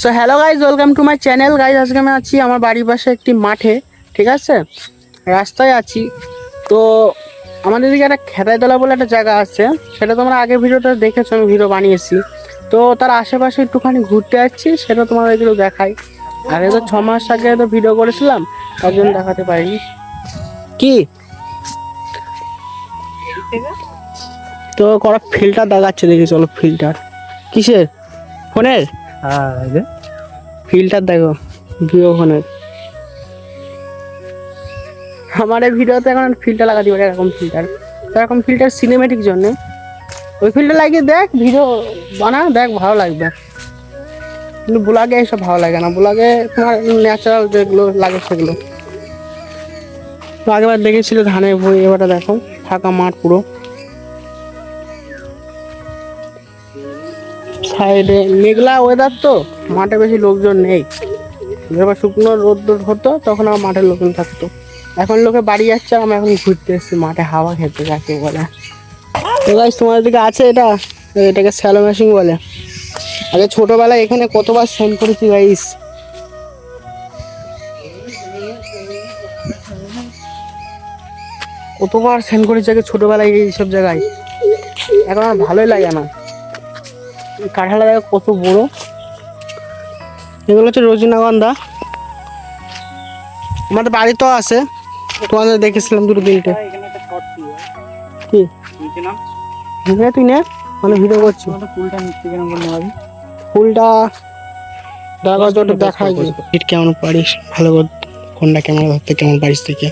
So hello guys, welcome to my channel guys. আজকে আমি আছি আমার বাড়ির পাশে একটি মাঠে, ঠিক আছে, রাস্তায় আছি। তো আমাদের দিকে একটা খেতাইতলা বলে একটা জায়গা আছে, সেটা তোমরা আগের ভিডিওটা দেখেছো, আমি ভিডিও বানিয়েছি। তো তার আশেপাশে একটুখানি ঘুরতে যাচ্ছি, সেটা তোমাদের একটু দেখাই। আগে তো 6 মাস আগে তো ভিডিও করেছিলাম, তার জন্য দেখাতে পারিনি। কি তো করা ফিল্টার দেখাচ্ছে, দেখি চলো। ফিল্টার কিসের? ফোনের ফিল্টার দেখো, ভিভো ফোনের। আমার এই ভিডিওতে এখন ফিল্টার লাগাতে পারে, এরকম ফিল্টার। এরকম ফিল্টার সিনেমেটিক জন্য ওই ফিল্টার লাগিয়ে দেখ, ভিডিও বানা, দেখ ভালো লাগবে। কিন্তু ব্লগে এইসব ভালো লাগে না, ব্লগে তোমার ন্যাচারাল যেগুলো লাগে সেগুলো। তো আগেবার দেখেছিল ধানের ভুঁই, এবারটা দেখো ফাঁকা মাঠ পুরো। সাইডে মেঘলা ওয়েদার, তো মাঠে বেশি লোকজন নেই। এবার শুকনো রোদ হতো তখন আমার মাঠের লোকজন থাকতো। এখন লোকে বাড়ি যাচ্ছে, আর আমরা এখন ঘুরতে এসেছি মাঠে হাওয়া খেতে, যাকে বলে। তো গাইস, তোমাদের দিকে আছে এটা, এটাকে স্যালো মেশিন বলে। আগে ছোটবেলায় এখানে কতবার স্নান করেছি গাইস। কতবার স্নান করেছি আগে ছোটবেলায় এইসব জায়গায়। এখন আর ভালোই লাগে না। কাঁঠালটা দেখো কত বড়। এগুলো হচ্ছে রজনীগন্ধা, আমাদের বাড়িতেও আছে, তোমাদের দেখেছিলাম দুটো তিনটে। কি তুই নে, মানে ভিডিও করছি। ফুলটা নিচ্ছে কেন বলতে পারি? ফুলটা দেখা যতটা দেখা যায় কেমন পারিস, ভালো করে ফোনটা ক্যামেরা ধরতে কেমন পারিস থেকে।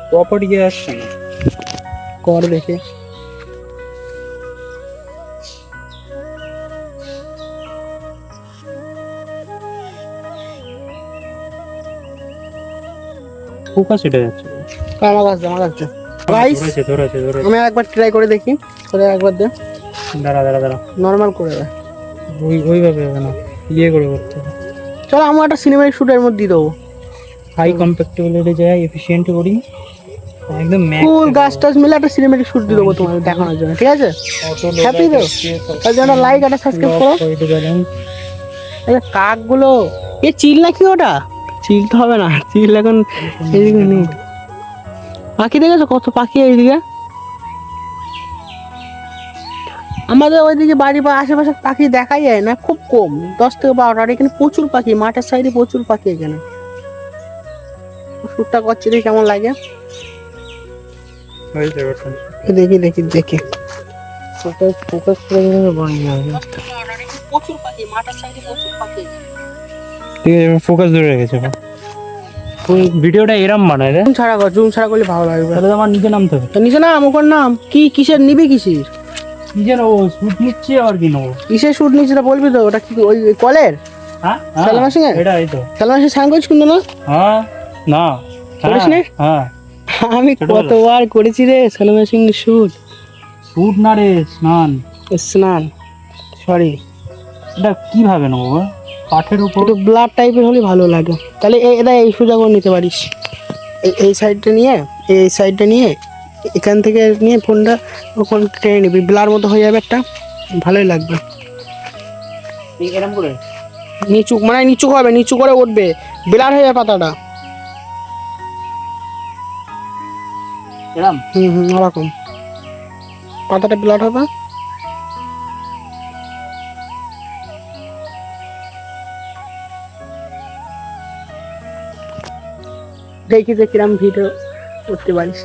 প্রপার্টি আসছে না কর দেখে। ফোকাস এটা যাচ্ছে। আমার কাছে আমার কাছে গাইস, ধরেছে আমি একবার ট্রাই করে দেখি, করে একবার দে। দাঁড়া নর্মাল করে দে, ওইভাবে হবে না, ইয়ে করে করতে হবে। চলো আমি একটা সিনেমাটিক শুটের মধ্যে দিয়ে দেবো। হাই কম্প্যাক্টেবিলিটি যায়, এফিশিয়েন্ট করি একদম ফুল গাছ টাছ মিলে একটা সিনেমাটিক শুট দিয়ে দেবো তোমাদের দেখানোর জন্য, ঠিক আছে? হ্যাপি তো? তার জন্য লাইক একটা সাবস্ক্রাইব করো। এই কাকগুলো, এ চিল নাকি? ওটা চিল তো হবে না, চিল এখন এইদিকে নেই। পাখি দেখেছো কত পাখি এইদিকে? আমাদের ওইদিকে বাড়ি বা আশেপাশে পাখি দেখাই যায় না, খুব কম, 10 থেকে 12টা। আর এখানে প্রচুর পাখি, মাঠের সাইডে প্রচুর পাখি। এখানে শুটটা করছি, দেখি কেমন লাগে। দেখি দেখি দেখি ফোকাস করে দিলে বন্ধ হবে। প্রচুর পাখি, মাঠের সাইডে প্রচুর পাখি। ঠিক আছে, ফোকাস ধরে রেখেছে। ভিডিওটা এরম বানায় রে, জুম ছাড়া করলে ভালো লাগবে। তাহলে আমার নিচে নামতে হবে। তো নিচে নাম, ওর নাম কি? কিসের নিবি? কিসের কি যেন ও শুট নিচ্ছে, আর কি নেবো? কিসের শুট নিচ্ছে বলবি তো? ওটা কি ওই কলের হ্যাঁ স্যালো মেশিন? এটা এই তো স্যালো মেশিন সাইন করিস কিন্তু না? হ্যাঁ না করিস নি? হ্যাঁ আমি কতবার করেছি রে স্যালো মেশিন শুট। শুট না রে, স্নান। স্নান, সরি। এটা কিভাবে নেবো? কাঠের উপর একটু ব্লাড টাইপের হলে ভালো লাগে। তাহলে এটা এই সোজা করে নিতে পারিস, এই সাইডটা নিয়ে, এই সাইডটা নিয়ে, এখান থেকে নিয়ে ফোনটা ওখানে টেনে নিবি, ব্লার মতো হয়ে যাবে একটা, ভালোই লাগবে। এরম করে নিচু, মানে নিচু হবে, নিচু করে উঠবে, ব্লার হয়ে যাবে পাতাটা। এরম ওরকম পাতাটা ব্লার হবে। দেখি যে কিরম ভিডিও করতে পারিস।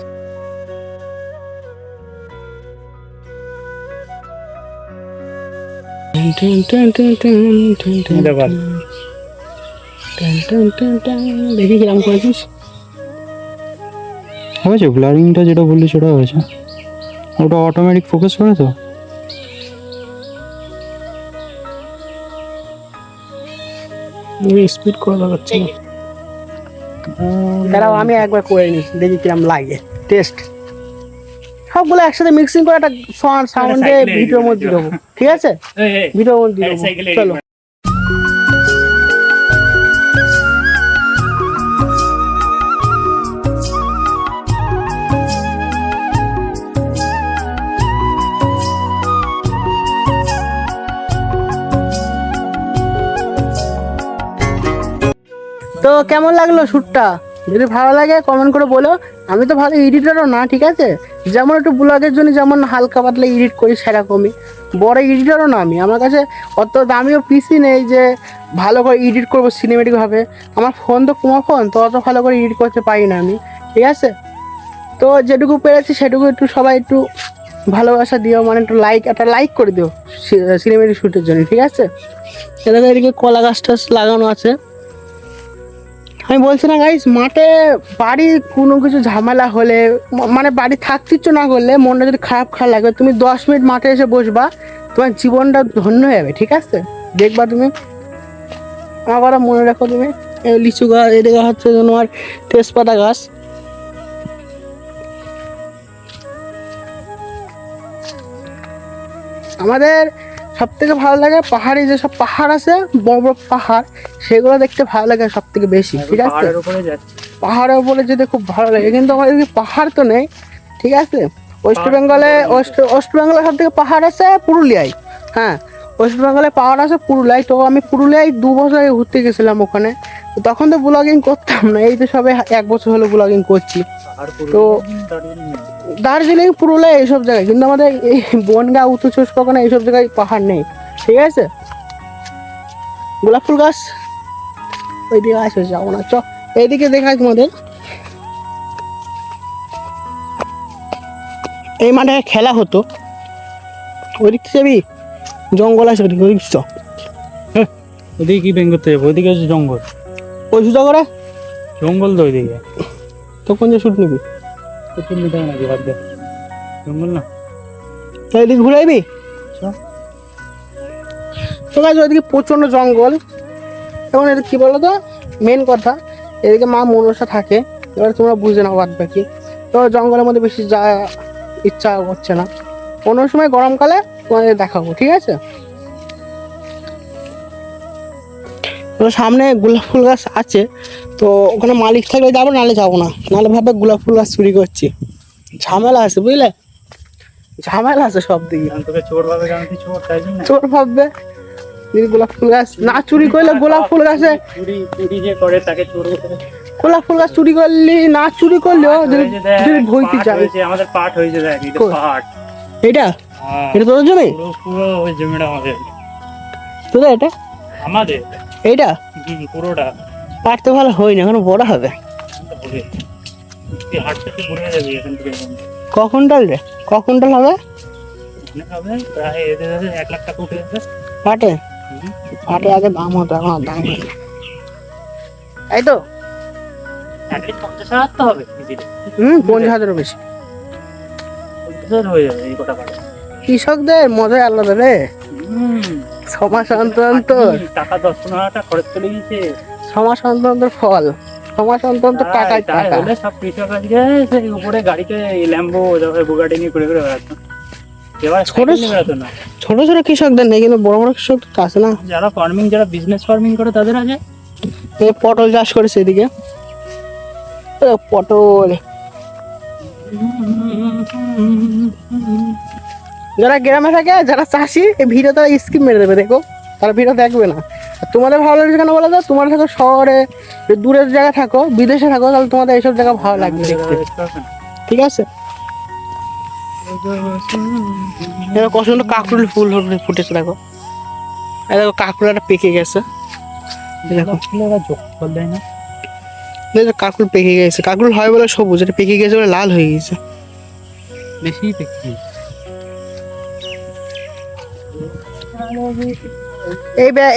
দেখি কিরম করেছিস। হয়েছে ব্লারিংটা যেটা বললি সেটা হয়েছে। ওটা অটোমেটিক ফোকাস করে তো। স্পিড করে লাগাচ্ছি। দাঁড়াও আমি একবার করে নিই, দেখি কিরম লাগে টেস্ট। সবগুলো একসাথে মিক্সিং করে একটা সাউন্ডে ভিডিওর মধ্যে দেবো, ঠিক আছে? ভিডিওর মধ্যে দেবো, চলো। তো কেমন লাগলো শ্যুটটা? যদি ভালো লাগে কমেন্ট করে বলো। আমি তো ভালো এডিটারও না, ঠিক আছে, যেমন একটু ব্লগের জন্য যেমন হালকা পাতলা এডিট করি সেরকমই, বড় এডিটারও না আমি। আমার কাছে অত দামিও পিসি নেই যে ভালো করে এডিট করবো সিনেমেটিকভাবে। আমার ফোন তো কুমা ফোন, তো অত ভালো করে এডিট করতে পারি না আমি, ঠিক আছে। তো যেটুকু পেরেছি সেটুকু একটু সবাই একটু ভালোবাসা দিও, মানে একটু একটা লাইক করে দিও সিনেমেটিক শ্যুটের জন্য, ঠিক আছে। এদিকে এদিকে কলা গাছ টাছ লাগানো আছে। আমি বলছি না গাইস, মাঠে বাড়ি কোনো কিছু ঝামেলা হলে, মানে বাড়ি থাকতে ইচ্ছে না করলে, মনটা যদি খারাপ খারাপ লাগে, তুমি 10 মিনিট মাঠে এসে বসবা, তোমার জীবনটা ধন্য হয়ে যাবে, ঠিক আছে। দেখবা তুমি, আবার মনে রাখো তুমি, এই লিচু গাছ, এদিকে হচ্ছে তোমার তেজপাতা গাছ। আমাদের সব থেকে ভালো লাগে পাহাড়ি যেসব পাহাড় আছে, বড় বড় পাহাড়, সেগুলো দেখতে ভালো লাগে সব থেকে বেশি, ঠিক আছে। পাহাড়ের উপরে যাচ্ছি। পাহাড়ের উপরে যেতে খুব ভালো লাগে, কিন্তু আমাদের এদিকে পাহাড় তো নেই, ঠিক আছে। ওয়েস্ট বেঙ্গলে ওয়েস্ট বেঙ্গলে সব থেকে পাহাড় আছে পুরুলিয়ায়। হ্যাঁ, ওয়েস্ট বেঙ্গলে পাহাড় আছে পুরুলিয়ায়। তো আমি পুরুলিয়ায় 2 বছর আগে ঘুরতে গেছিলাম ওখানে। তো তখন তো ব্লগিং করতাম না, এই তো সবে 1 বছর হলো ব্লগিং করছি। তো দার্জিলিং, পুরুলিয়া এইসব জায়গায়, কিন্তু আমাদের এই বনগাঁ, উত্তর চব্বিশ পরগনা এইসব জায়গায় পাহাড় নেই, ঠিক আছে। গোলাপ ফুল গাছ ওইদিকে আসে, যাবো না, চ এইদিকে দেখাই তোমাদের। এই মাঠে খেলা হতো, ওইদিক যাবি, জঙ্গল আছে ওইদিকে, ওইদিক চ। ওদিকে কি বেঙ্গ করতে যাবো? ওইদিকে আছে জঙ্গল। ওই সুযোগ করে জঙ্গল তো ওইদিকে। তো কোন যে শুট নিবি? প্রচুর নিতে হবে নাকি? বাদ দে, জঙ্গল না। তো এদিকে ঘুরাইবি। তো গাছ ওইদিকে প্রচণ্ড জঙ্গল। এবং এদিকে কী বলো তো, মেন কথা, এদিকে মা মনসা থাকে। এবার তোমরা বুঝে নাও বাদ বাকি। তো জঙ্গলের মধ্যে বেশি যা ইচ্ছা হচ্ছে না। অন্য সময় গরমকালে তোমাদের দেখাবো, ঠিক আছে। তো সামনে গোলাপ ফুল গাছ আছে, তো ওখানে মালিক থাকলে যাবো, নাহলে যাবো না। নাহলে ভাবে গোলাপ ফুল গাছ চুরি করছি, ঝামেলা আছে বুঝলে, ঝামেলা আছে সব দিকে। তোকে চোর ভাবে, কারণ তুই চোর, তাই জন্য চোর ভাববে। যদি গোলাপ ফুল গাছ না চুরি করলে, গোলাপ ফুল গাছে চুরি যে করে তাকে চোর বলে। গোলাপ ফুল গাছ চুরি করলি, না চুরি করলেও যদি ভইতে যাবে। আমাদের পাট হয়েছে, দেখ এটা পাট। এটা এটা তোদের জমি? পুরো ওই জমিটা আমাদের। তোদের এটা? আমাদের এইটা পুরোটা। পাট তো ভালো হয়নি, এখন বড় হবে। তুই হাঁটতে তুই ঘুরে যাবি এখান থেকে। ক কুইন্টাল রে? ক কুইন্টাল হবে? অনেক হবে, প্রায় এদের 1 লাখ টাকা উঠে যাবে পাটে। পাটে আগে দাম হতো, এখন আর দাম নেই, তাই তো। 50,000 তো হবে। 50,000-এরও বেশি 50,000 হয়ে যাবে এই কটা পাট। কৃষকদের মজাই আলাদা রে। 6 মাস অন্তর অন্তর টাকা 10-15 টাকা খরচ চলে গেছে। 6 মাস অন্তর অন্তর ফল, 6 মাস অন্তর অন্তর টাকায় টাকা। সব কৃষক আজকে সেই উপরে গাড়িতে ল্যাম্বো, বুগাটি নিয়ে ঘুরে ঘুরে বেড়াতো। এবার ছোট বেড়াতো না। ছোট ছোট কৃষকদের নেই, কিন্তু বড় বড় কৃষক তো আছে না। যারা ফার্মিং, যারা বিজনেস ফার্মিং করে তাদের আছে। এই পটল চাষ করেছে এদিকে, পটল। যারা গ্রামে থাকে, যারা চাষি, এই ভিডিও তারা স্কিপ মেরে দেবে, দেখো তারা ভিডিও দেখবে না। আর তোমাদের ভালো লাগছে কেন বলো তো? তোমরা থাকো শহরে, দূরের জায়গায় থাকো, বিদেশে থাকো, তাহলে তোমাদের এইসব জায়গা ভালো লাগবে দেখতে, ঠিক আছে। এবার কত সুন্দর কাকুল ফুল ফুটেছে, দেখো। এই দেখো কাকুলটা পেকে গেছে, দেখো। ফল দেয় না। কাকুল পেকে গেছে, কাকুল হয় বলে সবুজ, এটা পেকে গেছে বলে লাল হয়ে গেছে। বেশি পেকে।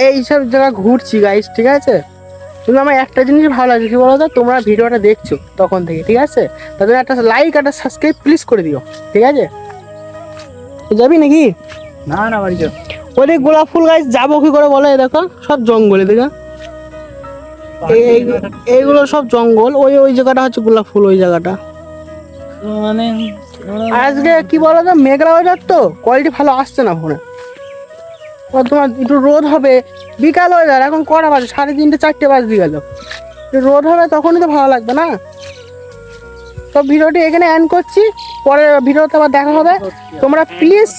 এইসব জায়গা ঘুরছি গাইস, ঠিক আছে। কিন্তু আমার একটা জিনিস ভালো লাগছে, কি বলতো, তোমরা ভিডিওটা দেখছো তখন থেকে, ঠিক আছে, তাদের একটা লাইক, একটা সাবস্ক্রাইব প্লিজ করে দিও, ঠিক আছে। যাবি নাকি? না না, বাড়ি যাও। ওই গোলাপ ফুল গাছ যাবো কি করে বলো? এই দেখো সব জঙ্গলে, দেখো এইগুলো সব জঙ্গল। ওই জায়গাটা হচ্ছে গোলাপ ফুল, ওই জায়গাটা। মানে আজকে কি বলো তো, মেঘলা ওয়েদার তো, কোয়ালিটি ভালো আসছে না ফোনে। তোমার একটু রোদ হবে, বিকাল হয়ে যায়, এখন কটা বাজে? 3:30 4টে বাজতে গেল। রোদ হবে তখনই তো ভালো লাগবে না। তো ভিডিওটি এখানে এন্ড করছি, পরে ভিডিওতে আবার দেখা হবে। তোমরা প্লিজ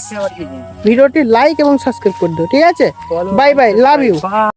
ভিডিওটি লাইক এবং সাবস্ক্রাইব করে দিও, ঠিক আছে। Bye bye, love you.